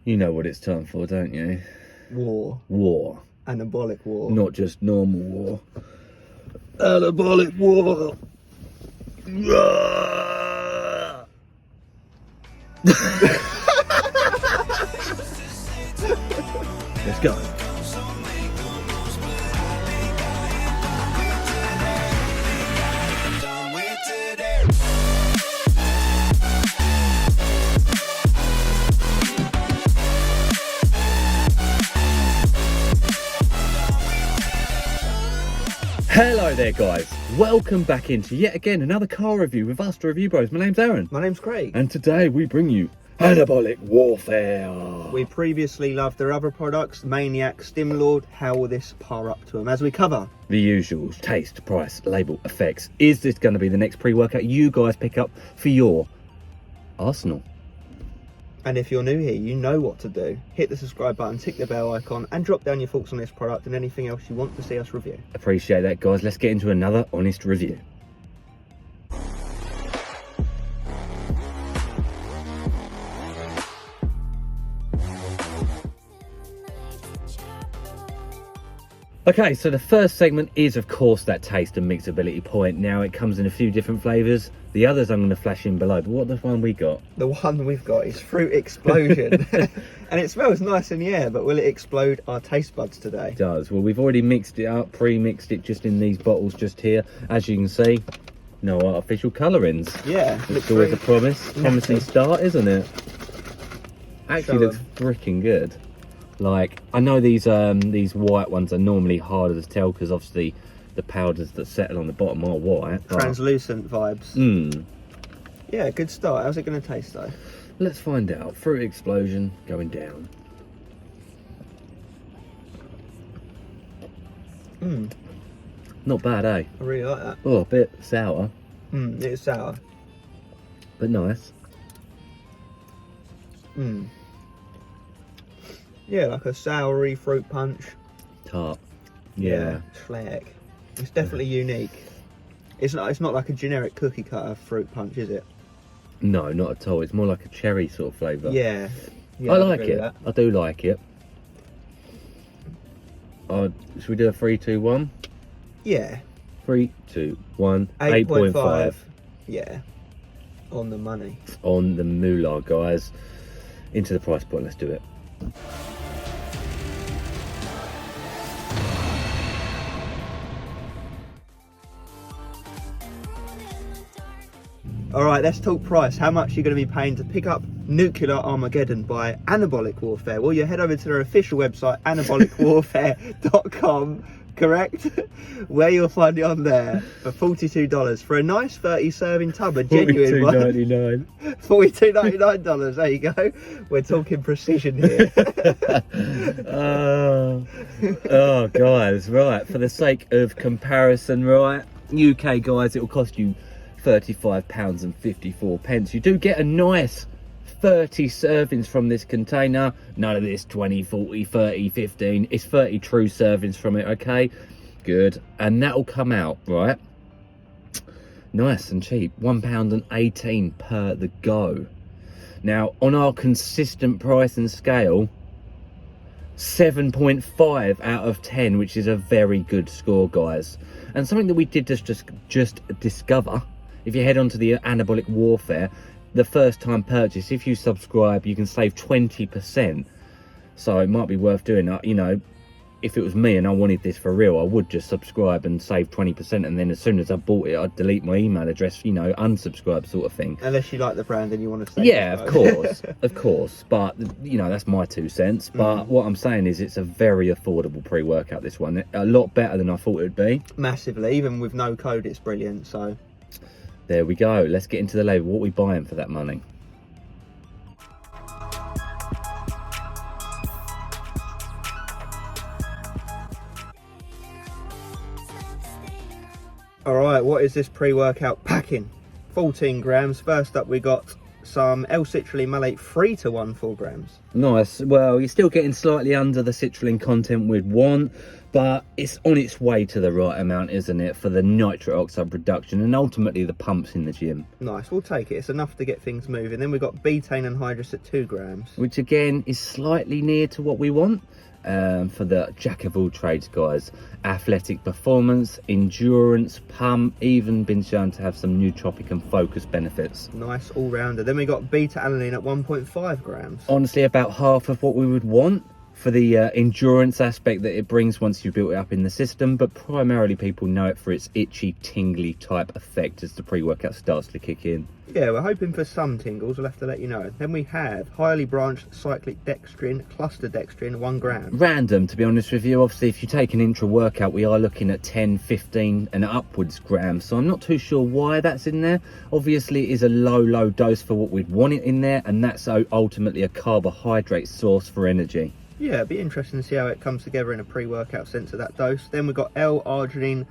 You know what it's time for, don't you? War. War. Anabolic war. Not just normal war. Anabolic war. Let's go. Hello there guys, welcome back into yet again another car review with us, the Review Bros. My name's Aaron. My name's Craig. And today we bring you Anabolic Warfare. We previously loved their other products, Maniac, Stimlord. How will this par up to them as we cover? The usuals, taste, price, label, effects. Is this going to be the next pre-workout you guys pick up for your arsenal? And if you're new here, you know what to do. Hit the subscribe button, tick the bell icon, and drop down your thoughts on this product and anything else you want to see us review. Appreciate that guys, let's get into another honest review. Okay, so the first segment is of course that taste and mixability point. Now it comes in a few different flavours. The others I'm going to flash in below, but what the one we got? The one we've got is Fruit Explosion. And it smells nice in the air, but will it explode our taste buds today? It does. Well, we've already mixed it up, pre-mixed it just in these bottles just here. As you can see, no artificial colourings. Yeah. It's always a promising start, isn't it? Actually looks freaking good. Like, I know these white ones are normally harder to tell because obviously the powders that settle on the bottom are white. Translucent vibes. Yeah, good start. How's it going to taste though? Let's find out. Fruit Explosion going down. Not bad, eh? I really like that. Oh, a bit sour. It's sour. But nice. Yeah, like a soury fruit punch. Tart. Yeah. Schleck. It's definitely unique. It's not like a generic cookie cutter fruit punch, is it? No, not at all. It's more like a cherry sort of flavour. Yeah. I like it. I do like it. Should we do a 3, 2, 1? Yeah. 3, 2, 1. 8.5. Yeah. On the money. On the moolah, guys. Into the price point. Let's do it. Alright, let's talk price. How much are you going to be paying to pick up Nuclear Armageddon by Anabolic Warfare? Well, you head over to their official website, anabolicwarfare.com, correct? Where you'll find it on there for $42 for a nice 30 serving tub, a genuine one. $42.99. $42.99, there you go. We're talking precision here. Oh, guys, right, for the sake of comparison, right, UK guys, it will cost you £35.54. You do get a nice 30 servings from this container. None of this 20, 40, 30, 15. It's 30 true servings from it, okay? Good. And that'll come out, right? Nice and cheap. £1.18 per the go. Now, on our consistent price and scale, 7.5 out of 10, which is a very good score, guys. And something that we did just discover, if you head on to the Anabolic Warfare, the first time purchase, if you subscribe, you can save 20%. So it might be worth doing that. You know, if it was me and I wanted this for real, I would just subscribe and save 20%. And then as soon as I bought it, I'd delete my email address, you know, unsubscribe sort of thing. Unless you like the brand and you want to stay. Yeah, of course, of course. But, you know, that's my 2 cents. But what I'm saying is it's a very affordable pre-workout, this one. A lot better than I thought it would be. Massively. Even with no code, it's brilliant, so... There we go. Let's get into the label. What are we buying for that money? All right, what is this pre-workout packing? 14 grams. First up, we got some L-citrulline malate 3 to 1 4 grams. Nice. Well, you're still getting slightly under the citrulline content we'd want, but it's on its way to the right amount, isn't it, for the nitric oxide production and ultimately the pumps in the gym. Nice, we'll take it. It's enough to get things moving. Then we've got betaine anhydrous at 2 grams. Which again is slightly near to what we want for the jack of all trades guys. Athletic performance, endurance, pump, even been shown to have some nootropic and focus benefits. Nice all-rounder. Then we got beta-alanine at 1.5 grams. Honestly, about half of what we would want for the endurance aspect that it brings once you've built it up in the system, but primarily people know it for its itchy, tingly type effect as the pre-workout starts to kick in. Yeah, we're hoping for some tingles, we'll have to let you know. Then we have highly branched cyclic dextrin, cluster dextrin, 1 gram. Random, to be honest with you. Obviously, if you take an intra workout, we are looking at 10, 15 and upwards grams, so I'm not too sure why that's in there. Obviously, it is a low dose for what we'd want it in there, and that's ultimately a carbohydrate source for energy. Yeah, it'd be interesting to see how it comes together in a pre-workout sense of that dose. Then we've got L-arginine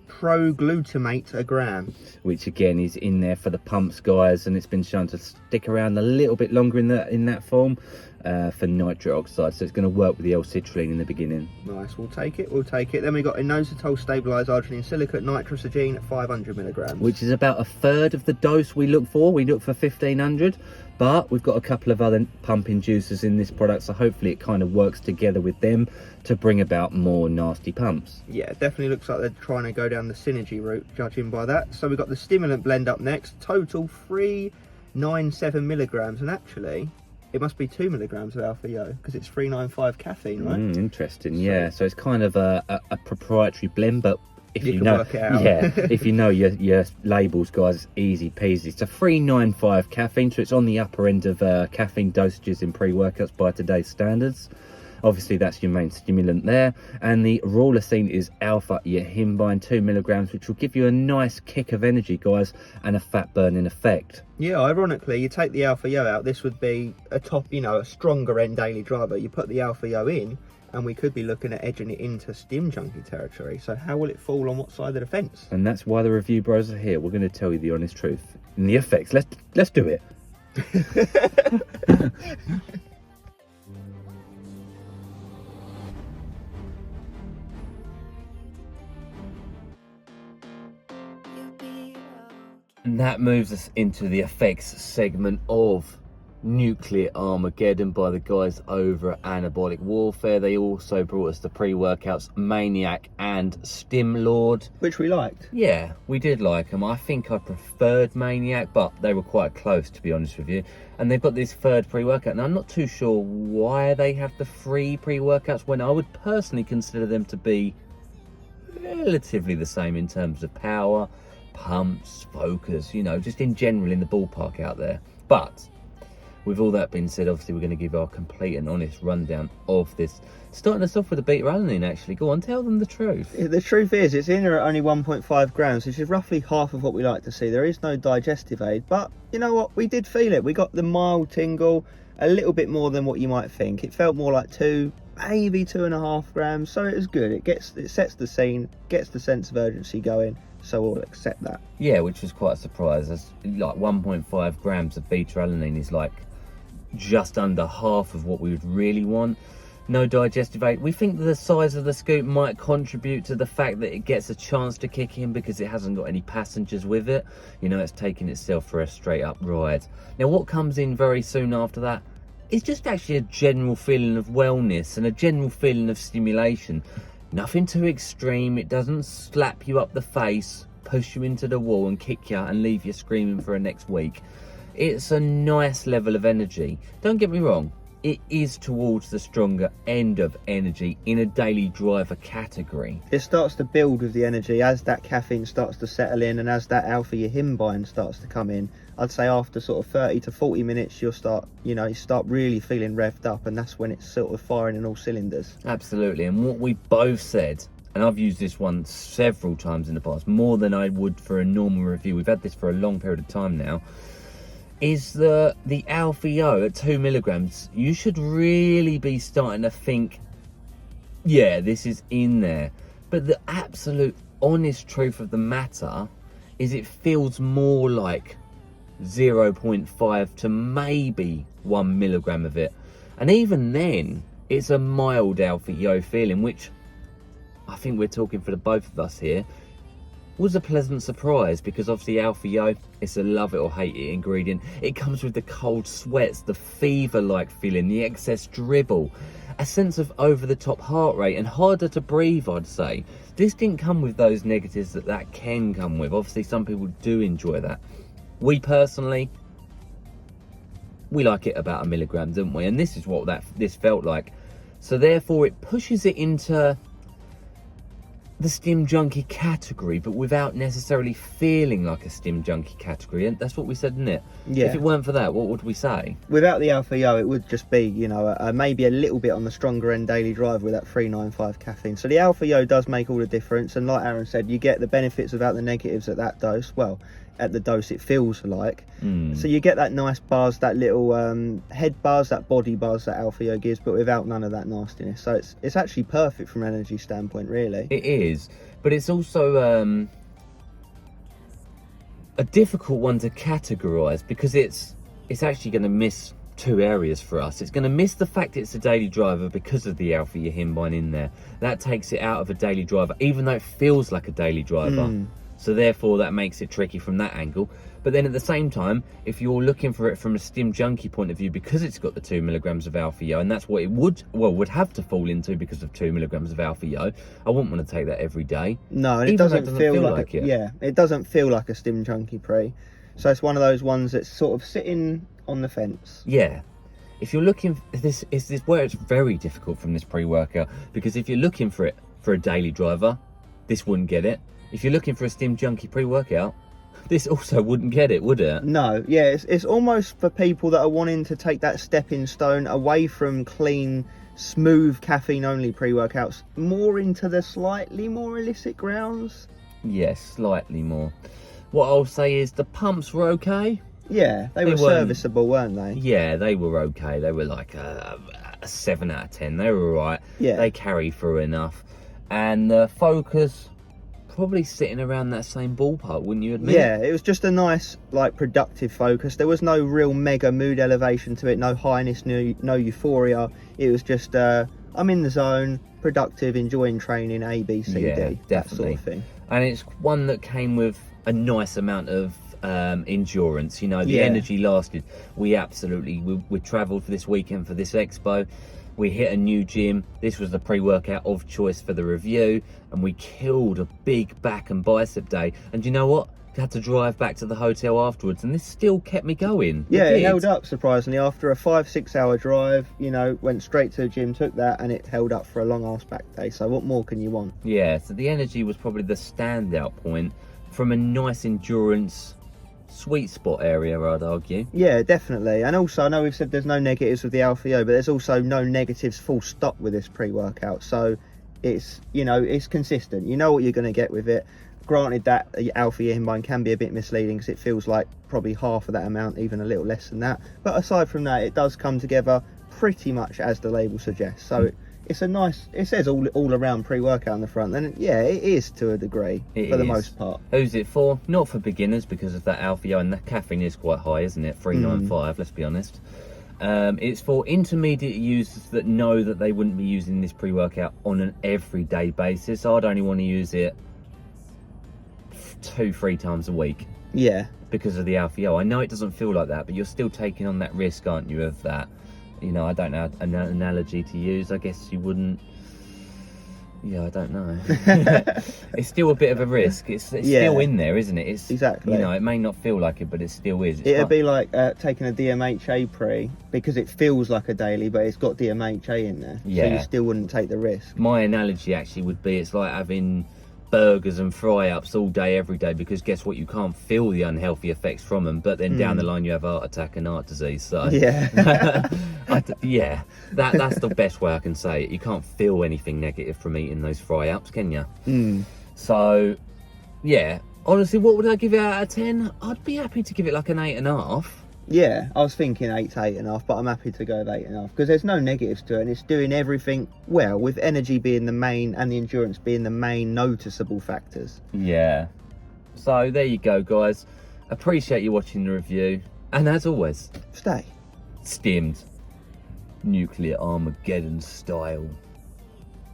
proglutamate a gram, which again is in there for the pumps guys, and it's been shown to stick around a little bit longer in that form for nitric oxide, so it's going to work with the L-citrulline in the beginning. Nice, we'll take it. Then we got inositol stabilized arginine silicate nitrosogene at 500 milligrams, which is about a third of the dose we look for. We look for 1500, but we've got a couple of other pump inducers in this product, so hopefully it kind of works together with them to bring about more nasty pumps. Yeah, it definitely looks like they're trying to go down the synergy route, judging by that. So we've got the stimulant blend up next, total 397 milligrams, and actually it must be 2 milligrams of alpha yo because it's 395 caffeine, right? Interesting. Yeah, so it's kind of a proprietary blend, but if you can know, work it out. yeah, if you know your labels, guys, easy peasy. It's a 395 caffeine, so it's on the upper end of caffeine dosages in pre-workouts by today's standards. Obviously, that's your main stimulant there. And the rauloxine is alpha yohimbine, 2 milligrams, which will give you a nice kick of energy, guys, and a fat burning effect. Yeah, ironically, you take the alpha yo out, this would be a top, a stronger end daily driver. You put the alpha yo in, and we could be looking at edging it into stim junkie territory. So how will it fall on what side of the fence? And that's why the review bros are here. We're going to tell you the honest truth and the effects. Let's do it. And that moves us into the effects segment of Nuclear Armageddon by the guys over at Anabolic Warfare. They also brought us the pre-workouts Maniac and Stim Lord, which we liked. Yeah, we did like them. I think I preferred Maniac, but they were quite close, to be honest with you. And they've got this third pre-workout, and I'm not too sure why they have the free pre-workouts when I would personally consider them to be relatively the same in terms of power, pumps, focus, just in general in the ballpark out there. But with all that being said, obviously we're going to give our complete and honest rundown of this. Starting us off with the beta-alanine, actually. Go on, tell them the truth. The truth is, it's in there at only 1.5 grams, which is roughly half of what we like to see. There is no digestive aid, but you know what? We did feel it. We got the mild tingle, a little bit more than what you might think. It felt more like 2, maybe 2.5 grams, so it was good. It sets the scene, gets the sense of urgency going. So we'll accept that. Yeah, which was quite a surprise. As like 1.5 grams of beta-alanine is like just under half of what we would really want. No digestive aid. We think that the size of the scoop might contribute to the fact that it gets a chance to kick in because it hasn't got any passengers with it. It's taking itself for a straight up ride. Now what comes in very soon after that is just actually a general feeling of wellness and a general feeling of stimulation. Nothing too extreme. It doesn't slap you up the face, push you into the wall and kick you and leave you screaming for a next week. It's a nice level of energy. Don't get me wrong, it is towards the stronger end of energy in a daily driver category. It starts to build with the energy as that caffeine starts to settle in and as that alpha yohimbine starts to come in. I'd say after sort of 30 to 40 minutes, you start really feeling revved up, and that's when it's sort of firing in all cylinders. Absolutely. And what we both said, and I've used this one several times in the past, more than I would for a normal review. We've had this for a long period of time now. Is the alpha yo at 2 milligrams, you should really be starting to think, yeah, this is in there. But the absolute honest truth of the matter is it feels more like 0.5 to maybe 1 milligram of it. And even then, it's a mild alpha yo feeling, which I think we're talking for the both of us here, was a pleasant surprise, because obviously alpha yo, it's a love it or hate it ingredient. It comes with the cold sweats, the fever-like feeling, the excess dribble, a sense of over-the-top heart rate, and harder to breathe, I'd say. This didn't come with those negatives that can come with. Obviously, some people do enjoy that. We personally, we like it about 1 milligram, don't we? And this is what this felt like. So therefore, it pushes it into the stim junkie category, but without necessarily feeling like a stim junkie category. And that's what we said, isn't it? Yeah. If it weren't for that, what would we say? Without the alpha yo, it would just be, you know, maybe a little bit on the stronger end daily drive with that 395 caffeine. So the alpha yo does make all the difference, and like Aaron said, you get the benefits without the negatives at that dose. Well, at the dose it feels like. So you get that nice buzz, that little head buzz, that body buzz that alpha yo gives, but without none of that nastiness. So it's actually perfect from an energy standpoint, really. It is, but it's also a difficult one to categorize, because it's actually going to miss two areas for us. It's going to miss the fact it's a daily driver because of the alpha yohimbine in there. That takes it out of a daily driver, even though it feels like a daily driver. So therefore that makes it tricky from that angle. But then at the same time, if you're looking for it from a stim junkie point of view, because it's got the 2 milligrams of alpha yo, and that's what it would have to fall into because of 2 milligrams of alpha yo, I wouldn't want to take that every day. No, and it doesn't feel like it. Yeah, it doesn't feel like a stim junkie pre. So it's one of those ones that's sort of sitting on the fence. Yeah. If you're looking, this where it's very difficult from this pre-workout, because if you're looking for it for a daily driver, this wouldn't get it. If you're looking for a stim junkie pre-workout, this also wouldn't get it, would it? No, yeah, it's almost for people that are wanting to take that stepping stone away from clean, smooth caffeine-only pre-workouts, more into the slightly more illicit rounds. Yes, slightly more. What I'll say is the pumps were okay. Yeah, they were serviceable, weren't they? Yeah, they were okay. They were like a 7 out of 10. They were all right. Yeah. They carry through enough. And the focus, probably sitting around that same ballpark, wouldn't you admit? Yeah, it was just a nice, like, productive focus. There was no real mega mood elevation to it, no highness, no euphoria. It was just, I'm in the zone, productive, enjoying training, A, B, C, yeah, D, definitely. that sort of thing. And it's one that came with a nice amount of endurance. You know, the energy lasted. We travelled for this weekend for this expo. We hit a new gym. This was the pre-workout of choice for the review, and we killed a big back and bicep day. And you know what? I had to drive back to the hotel afterwards, and this still kept me going. Yeah, it held up surprisingly. After a 5-6 hour drive, you know, went straight to the gym, took that, and it held up for a long ass back day. So what more can you want? Yeah, so the energy was probably the standout point from a nice endurance sweet spot area, I'd argue. Yeah, definitely. And also, I know we've said there's no negatives with the Alpha Yo, but there's also no negatives full stop with this pre-workout. So it's, you know, it's consistent. You know what you're going to get with it. Granted that Alpha Yohimbine can be a bit misleading because it feels like probably half of that amount, even a little less than that. But aside from that, it does come together pretty much as the label suggests. So it's a nice, it says all around pre-workout on the front, and yeah, it is to a degree for the most part. Who's it for? Not for beginners, because of that Alpha Yo, and the caffeine is quite high, isn't it? 395, let's be honest. It's for intermediate users that know that they wouldn't be using this pre-workout on an everyday basis. I'd only want to use it 2-3 times a week. Yeah. Because of the Alpha Yo. I know it doesn't feel like that, but you're still taking on that risk, aren't you, of that? You know, I don't know an analogy to use. I guess you wouldn't. Yeah, I don't know. It's still a bit of a risk. It's still in there, isn't it? It's exactly. You know, it may not feel like it, but it still is. It'd be like taking a DMHA pre, because it feels like a daily, but it's got DMHA in there. Yeah. So you still wouldn't take the risk. My analogy actually would be, it's like having burgers and fry-ups all day, every day, because guess what? You can't feel the unhealthy effects from them, but then down the line you have heart attack and heart disease. So yeah. That's the best way I can say it. You can't feel anything negative from eating those fry-ups, can you? So yeah, honestly, what would I give it out of 10? I'd be happy to give it like an 8.5. Yeah, I was thinking 8 to 8.5, but I'm happy to go with 8.5 because there's no negatives to it, and it's doing everything well, with energy being the main and the endurance being the main noticeable factors. Yeah. So there you go, guys. Appreciate you watching the review. And as always, Stay stimmed. Nuclear Armageddon style.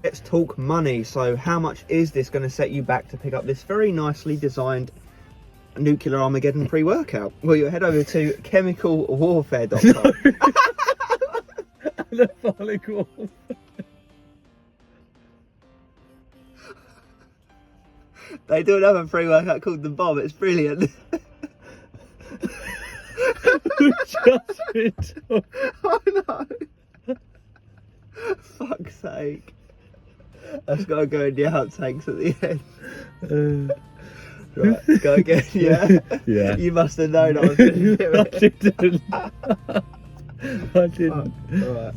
Let's talk money. So how much is this going to set you back to pick up this very nicely designed Nuclear Armageddon pre-workout? Well, you head over to chemicalwarfare.com. Anabolic warfare. They do another pre-workout called the Bomb. It's brilliant. Just been I know. Fuck's sake. That's got to go in the outtakes at the end. Right, go again, yeah? Yeah. You must have known I was going to do it. I didn't. I didn't. Alright.